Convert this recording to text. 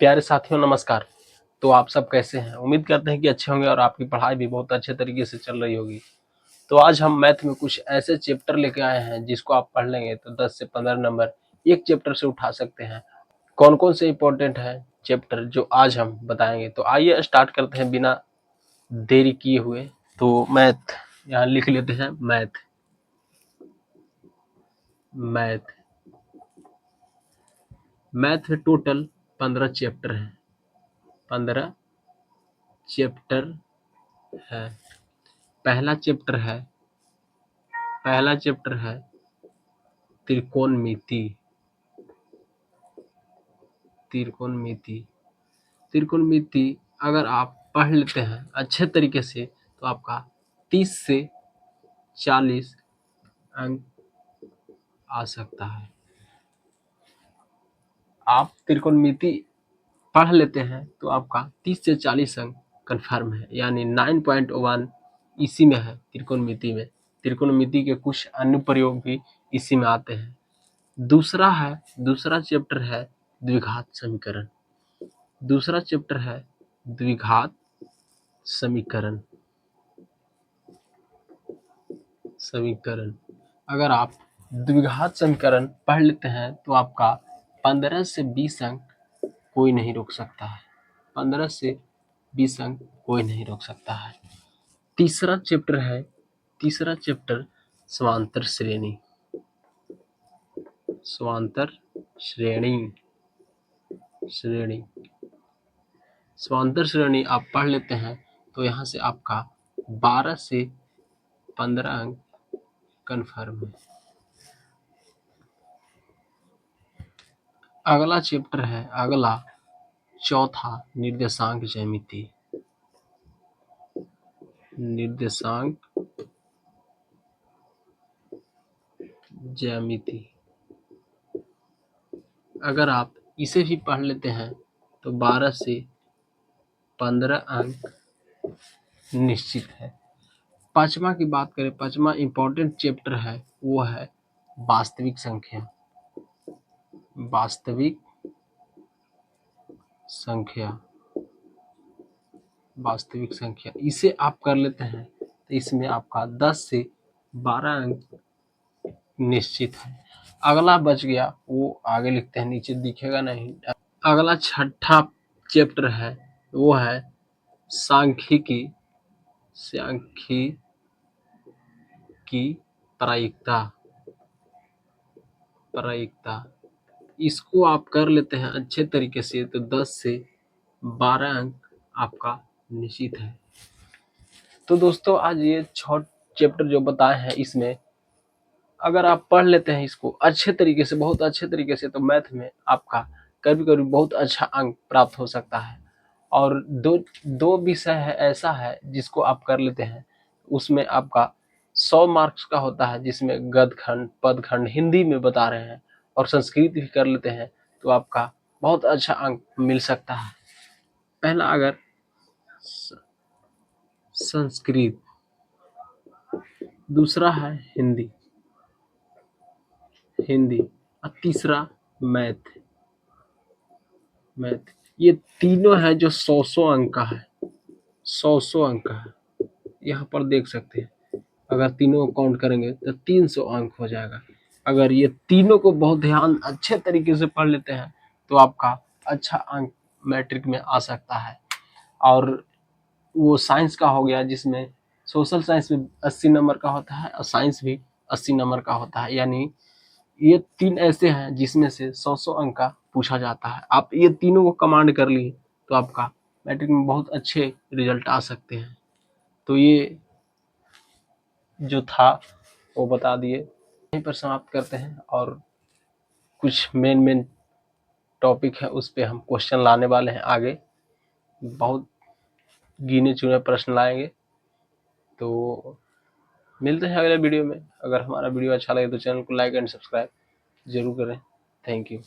प्यारे साथियों नमस्कार। तो आप सब कैसे हैं? उम्मीद करते हैं कि अच्छे होंगे और आपकी पढ़ाई भी बहुत अच्छे तरीके से चल रही होगी। तो आज हम मैथ में कुछ ऐसे चैप्टर लेके आए हैं जिसको आप पढ़ लेंगे तो 10 से 15 नंबर एक चैप्टर से उठा सकते हैं। कौन कौन से इंपॉर्टेंट है चैप्टर जो आज हम बताएंगे। तो आइए स्टार्ट करते हैं बिना देरी किए हुए। तो मैथ यहाँ लिख लेते हैं। मैथ मैथ मैथ में टोटल 15 चैप्टर है। 15 चैप्टर है। पहला चैप्टर है त्रिकोणमिति। त्रिकोणमिति अगर आप पढ़ लेते हैं अच्छे तरीके से तो आपका 30 से 40 अंक आ सकता है। आप त्रिकोणमिति पढ़ लेते हैं तो आपका 30 से 40 अंक कन्फर्म है, यानी 9.1 इसी में है। त्रिकोणमिति के कुछ अनुप्रयोग भी इसी में आते हैं। दूसरा चैप्टर है द्विघात समीकरण। अगर आप द्विघात समीकरण पढ़ लेते हैं तो आपका 15 से 20 अंक कोई नहीं रोक सकता है। 15 से 20 अंक कोई नहीं रोक सकता है। तीसरा चैप्टर समांतर श्रेणी आप पढ़ लेते हैं तो यहाँ से आपका 12 से 15 अंक कन्फर्म है। अगला चैप्टर है चौथा निर्देशांक ज्यामिति। अगर आप इसे भी पढ़ लेते हैं तो 12 से 15 अंक निश्चित है। पांचवा की बात करें, पांचवा इंपॉर्टेंट चैप्टर है वो है वास्तविक संख्या। इसे आप कर लेते हैं तो इसमें आपका 10 से 12 अंक निश्चित है। अगला बच गया, वो आगे लिखते हैं, नीचे दिखेगा नहीं। अगला छठा चैप्टर है वो है सांख्यिकी प्रायिकता। इसको आप कर लेते हैं अच्छे तरीके से तो 10 से 12 अंक आपका निश्चित है। तो दोस्तों आज ये 6 चैप्टर जो बताए हैं इसमें अगर आप पढ़ लेते हैं इसको अच्छे तरीके से, बहुत अच्छे तरीके से, तो मैथ में आपका कभी बहुत अच्छा अंक प्राप्त हो सकता है। और दो विषय है ऐसा है जिसको आप कर लेते हैं उसमें आपका 100 मार्क्स का होता है, जिसमें गद्य खंड पद खंड हिंदी में बता रहे हैं और संस्कृत भी कर लेते हैं तो आपका बहुत अच्छा अंक मिल सकता है। पहला अगर संस्कृत, दूसरा है हिंदी और तीसरा मैथ। ये तीनों है जो 100 अंक का है। 100 अंक का है। यहाँ पर देख सकते हैं अगर तीनों को काउंट करेंगे तो 300 अंक हो जाएगा। अगर ये तीनों को बहुत ध्यान अच्छे तरीके से पढ़ लेते हैं तो आपका अच्छा अंक मैट्रिक में आ सकता है। और वो साइंस का हो गया जिसमें सोशल साइंस में 80 नंबर का होता है और साइंस भी 80 नंबर का होता है। यानी ये 3 ऐसे हैं जिसमें से 100 अंक का पूछा जाता है। आप ये तीनों को कमांड कर लिए तो आपका मैट्रिक में बहुत अच्छे रिजल्ट आ सकते हैं। तो ये जो था वो बता दिए, यहीं पर समाप्त करते हैं और कुछ मेन टॉपिक है उस पे हम क्वेश्चन लाने वाले हैं आगे। बहुत गिने चुने प्रश्न लाएंगे। तो मिलते हैं अगले वीडियो में। अगर हमारा वीडियो अच्छा लगे तो चैनल को लाइक एंड सब्सक्राइब जरूर करें। Thank you.